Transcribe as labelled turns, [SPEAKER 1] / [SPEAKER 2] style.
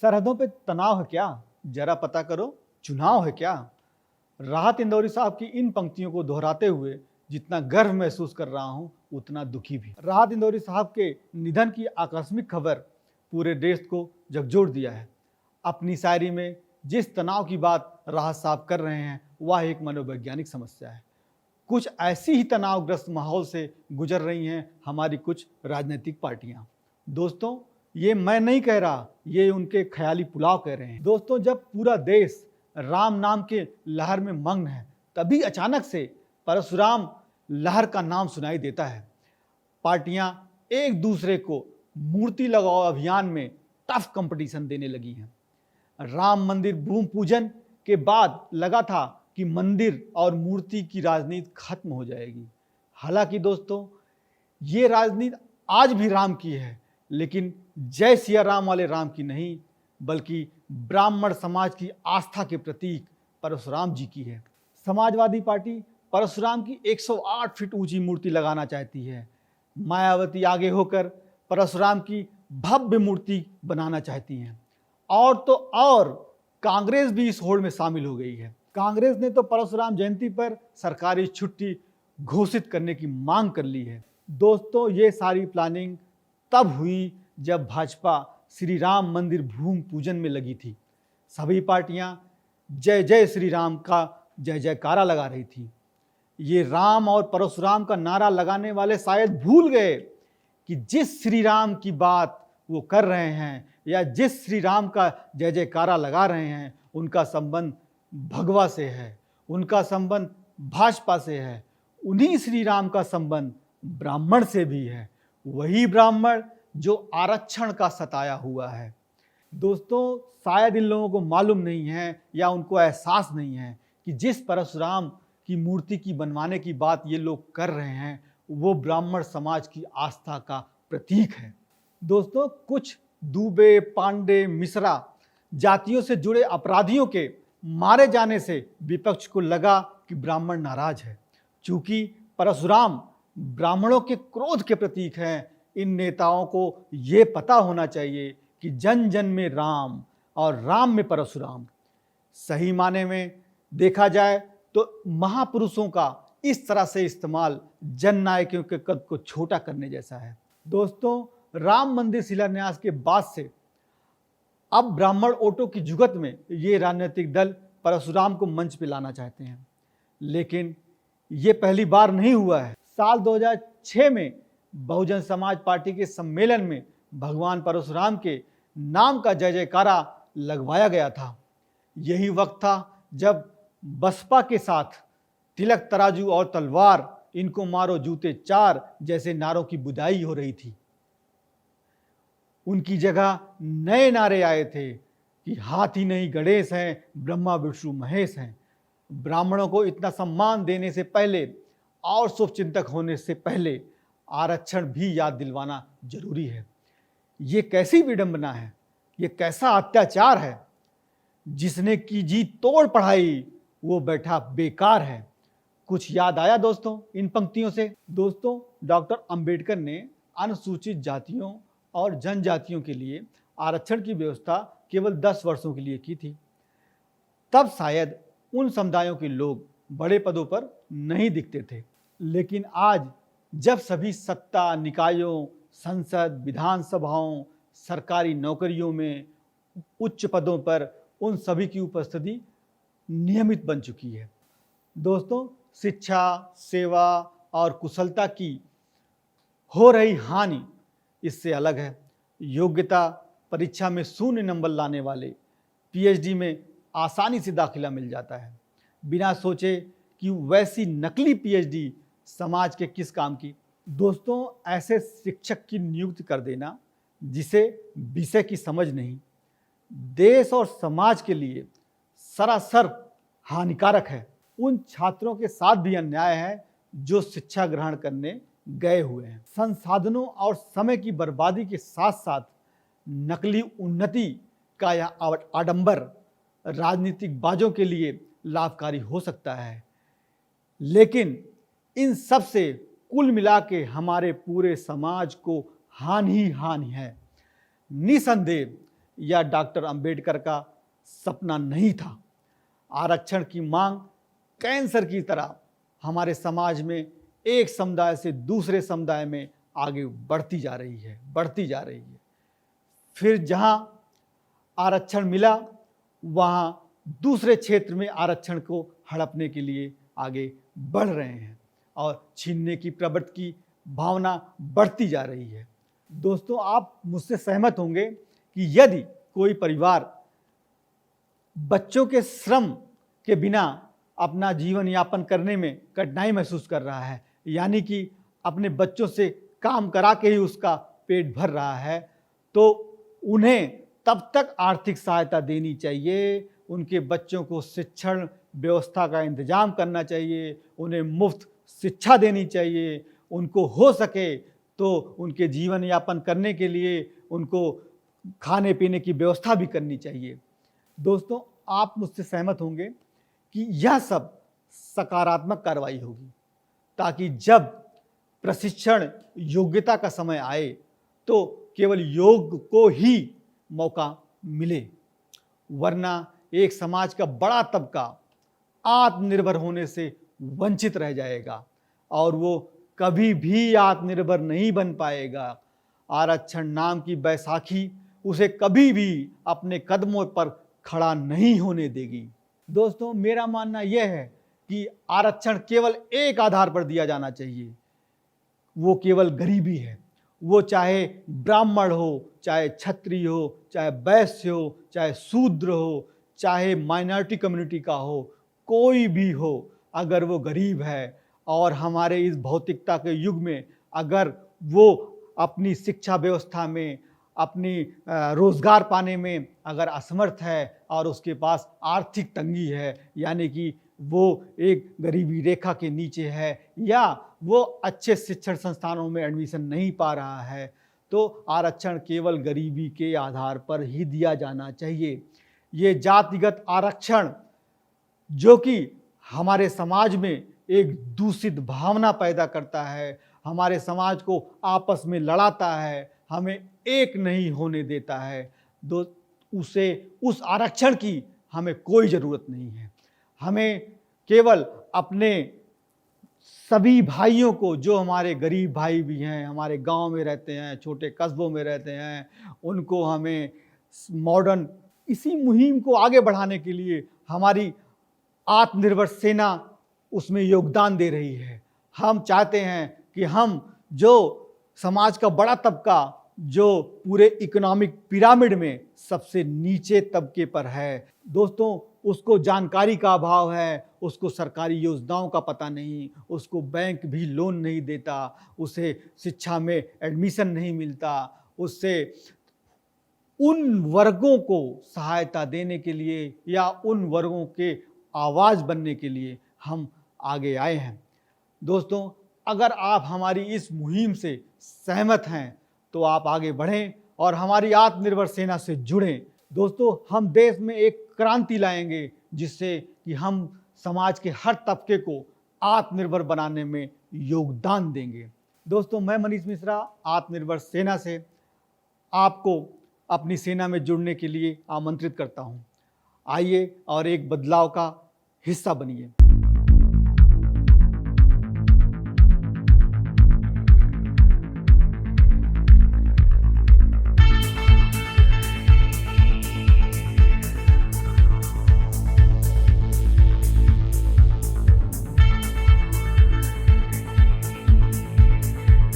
[SPEAKER 1] सरहदों पे तनाव है क्या, जरा पता करो चुनाव है क्या। राहत इंदौरी साहब की इन पंक्तियों को दोहराते हुए जितना गर्व महसूस कर रहा हूं उतना दुखी भी। राहत इंदौरी साहब के निधन की आकस्मिक खबर पूरे देश को झकझोर दिया है। अपनी शायरी में जिस तनाव की बात राहत साहब कर रहे हैं वह एक मनोवैज्ञानिक समस्या है। कुछ ऐसी ही तनावग्रस्त माहौल से गुजर रही हैं हमारी कुछ राजनीतिक पार्टियां। दोस्तों, ये मैं नहीं कह रहा, ये उनके ख्याली पुलाव कह रहे हैं। दोस्तों, जब पूरा देश राम नाम के लहर में मग्न है तभी अचानक से परशुराम लहर का नाम सुनाई देता है। पार्टियां एक दूसरे को मूर्ति लगाओ अभियान में टफ कंपटीशन देने लगी हैं। राम मंदिर भूमि पूजन के बाद लगा था कि मंदिर और मूर्ति की राजनीति खत्म हो जाएगी। हालांकि दोस्तों, ये राजनीति आज भी राम की है, लेकिन जय सिया राम वाले राम की नहीं, बल्कि ब्राह्मण समाज की आस्था के प्रतीक परशुराम जी की है। समाजवादी पार्टी परशुराम की 108 फीट ऊंची मूर्ति लगाना चाहती है। मायावती आगे होकर परशुराम की भव्य मूर्ति बनाना चाहती हैं। और तो और कांग्रेस भी इस होड़ में शामिल हो गई है। कांग्रेस ने तो परशुराम जयंती पर सरकारी छुट्टी घोषित करने की मांग कर ली है। दोस्तों, ये सारी प्लानिंग तब हुई जब भाजपा श्री राम मंदिर भूमि पूजन में लगी थी। सभी पार्टियां जय जय श्री राम का जय जयकारा लगा रही थी। ये राम और परशुराम का नारा लगाने वाले शायद भूल गए कि जिस श्री राम की बात वो कर रहे हैं या जिस श्री राम का जय जयकारा लगा रहे हैं उनका संबंध भगवा से है, उनका संबंध भाजपा से है, उन्हीं श्री राम का संबंध ब्राह्मण से भी है, वही ब्राह्मण जो आरक्षण का सताया हुआ है। दोस्तों, शायद इन लोगों को मालूम नहीं है या उनको एहसास नहीं है कि जिस परशुराम की मूर्ति की बनवाने की बात ये लोग कर रहे हैं वो ब्राह्मण समाज की आस्था का प्रतीक है। दोस्तों, कुछ दुबे, पांडे, मिश्रा जातियों से जुड़े अपराधियों के मारे जाने से विपक्ष को लगा कि ब्राह्मण नाराज है। चूंकि परशुराम ब्राह्मणों के क्रोध के प्रतीक हैं, इन नेताओं को ये पता होना चाहिए कि जन जन में राम और राम में परशुराम। सही माने में देखा जाए तो महापुरुषों का इस तरह से इस्तेमाल जननायकों के कद को छोटा करने जैसा है। दोस्तों, राम मंदिर शिलान्यास के बाद से अब ब्राह्मण वोटों की जुगत में ये राजनीतिक दल परशुराम को मंच पे लाना चाहते हैं, लेकिन ये पहली बार नहीं हुआ है। साल 2006 में बहुजन समाज पार्टी के सम्मेलन में भगवान परशुराम के नाम का जय जयकारा लगवाया गया था। यही वक्त था जब बसपा के साथ तिलक तराजू और तलवार, इनको मारो जूते चार जैसे नारों की बुदाई हो रही थी। उनकी जगह नए नारे आए थे कि हाथी नहीं गणेश हैं, ब्रह्मा विष्णु महेश हैं। ब्राह्मणों को इतना सम्मान देने से पहले और शुभचिंतक होने से पहले आरक्षण भी याद दिलवाना जरूरी है। ये कैसी विडंबना है, ये कैसा अत्याचार है। जिसने की जी तोड़ पढ़ाई वो बैठा बेकार है। कुछ याद आया दोस्तों इन पंक्तियों से? दोस्तों, डॉक्टर अंबेडकर ने अनुसूचित जातियों और जनजातियों के लिए आरक्षण की व्यवस्था केवल 10 वर्षों के लिए की थी। तब शायद उन समुदायों के लोग बड़े पदों पर नहीं दिखते थे, लेकिन आज जब सभी सत्ता निकायों, संसद, विधानसभाओं, सरकारी नौकरियों में उच्च पदों पर उन सभी की उपस्थिति नियमित बन चुकी है। दोस्तों, शिक्षा, सेवा और कुशलता की हो रही हानि इससे अलग है। योग्यता परीक्षा में 0 नंबर लाने वाले पीएचडी में आसानी से दाखिला मिल जाता है, बिना सोचे कि वैसी नकली पीएचडी समाज के किस काम की। दोस्तों, ऐसे शिक्षक की नियुक्ति कर देना जिसे विषय की समझ नहीं, देश और समाज के लिए सरासर हानिकारक है। उन छात्रों के साथ भी अन्याय है जो शिक्षा ग्रहण करने गए हुए हैं। संसाधनों और समय की बर्बादी के साथ साथ नकली उन्नति का यह आडंबर राजनीतिक बाजों के लिए लाभकारी हो सकता है, लेकिन इन सब से कुल मिला के हमारे पूरे समाज को हानि ही हानि है। निसंदेह या डॉक्टर अंबेडकर का सपना नहीं था। आरक्षण की मांग कैंसर की तरह हमारे समाज में एक समुदाय से दूसरे समुदाय में आगे बढ़ती जा रही है। फिर जहां आरक्षण मिला वहां दूसरे क्षेत्र में आरक्षण को हड़पने के लिए आगे बढ़ रहे हैं और छीनने की प्रवृत्ति की भावना बढ़ती जा रही है। दोस्तों, आप मुझसे सहमत होंगे कि यदि कोई परिवार बच्चों के श्रम के बिना अपना जीवन यापन करने में कठिनाई महसूस कर रहा है, यानी कि अपने बच्चों से काम करा के ही उसका पेट भर रहा है, तो उन्हें तब तक आर्थिक सहायता देनी चाहिए, उनके बच्चों को शिक्षण व्यवस्था का इंतजाम करना चाहिए, उन्हें मुफ्त शिक्षा देनी चाहिए, उनको हो सके तो उनके जीवन यापन करने के लिए उनको खाने पीने की व्यवस्था भी करनी चाहिए। दोस्तों, आप मुझसे सहमत होंगे कि यह सब सकारात्मक कार्रवाई होगी, ताकि जब प्रशिक्षण योग्यता का समय आए तो केवल योग्य को ही मौका मिले, वरना एक समाज का बड़ा तबका आत्मनिर्भर होने से वंचित रह जाएगा और वो कभी भी आत्मनिर्भर नहीं बन पाएगा। आरक्षण नाम की बैसाखी उसे कभी भी अपने कदमों पर खड़ा नहीं होने देगी। दोस्तों, मेरा मानना यह है कि आरक्षण केवल एक आधार पर दिया जाना चाहिए, वो केवल गरीबी है। वो चाहे ब्राह्मण हो, चाहे क्षत्रिय हो, चाहे वैश्य हो, चाहे शूद्र हो, चाहे माइनॉरिटी कम्युनिटी का हो, कोई भी हो, अगर वो गरीब है और हमारे इस भौतिकता के युग में अगर वो अपनी शिक्षा व्यवस्था में, अपनी रोजगार पाने में अगर असमर्थ है और उसके पास आर्थिक तंगी है, यानी कि वो एक गरीबी रेखा के नीचे है या वो अच्छे शिक्षण संस्थानों में एडमिशन नहीं पा रहा है, तो आरक्षण केवल गरीबी के आधार पर ही दिया जाना चाहिए। ये जातिगत आरक्षण जो कि हमारे समाज में एक दूषित भावना पैदा करता है, हमारे समाज को आपस में लड़ाता है, हमें एक नहीं होने देता है, उस आरक्षण की हमें कोई ज़रूरत नहीं है। हमें केवल अपने सभी भाइयों को, जो हमारे गरीब भाई भी हैं, हमारे गांव में रहते हैं, छोटे कस्बों में रहते हैं, उनको हमें मॉडर्न इसी मुहिम को आगे बढ़ाने के लिए हमारी आत्मनिर्भर सेना उसमें योगदान दे रही है। हम चाहते हैं कि हम जो समाज का बड़ा तबका जो पूरे इकोनॉमिक पिरामिड में सबसे नीचे तबके पर है, दोस्तों, उसको जानकारी का अभाव है, उसको सरकारी योजनाओं का पता नहीं, उसको बैंक भी लोन नहीं देता, उसे शिक्षा में एडमिशन नहीं मिलता, उससे उन वर्गों को सहायता देने के लिए या उन वर्गों के आवाज़ बनने के लिए हम आगे आए हैं। दोस्तों, अगर आप हमारी इस मुहिम से सहमत हैं तो आप आगे बढ़ें और हमारी आत्मनिर्भर सेना से जुड़ें। दोस्तों, हम देश में एक क्रांति लाएंगे जिससे कि हम समाज के हर तबके को आत्मनिर्भर बनाने में योगदान देंगे। दोस्तों, मैं मनीष मिश्रा आत्मनिर्भर सेना से आपको अपनी सेना में जुड़ने के लिए आमंत्रित करता हूं। आइए और एक बदलाव का हिस्सा बनिए।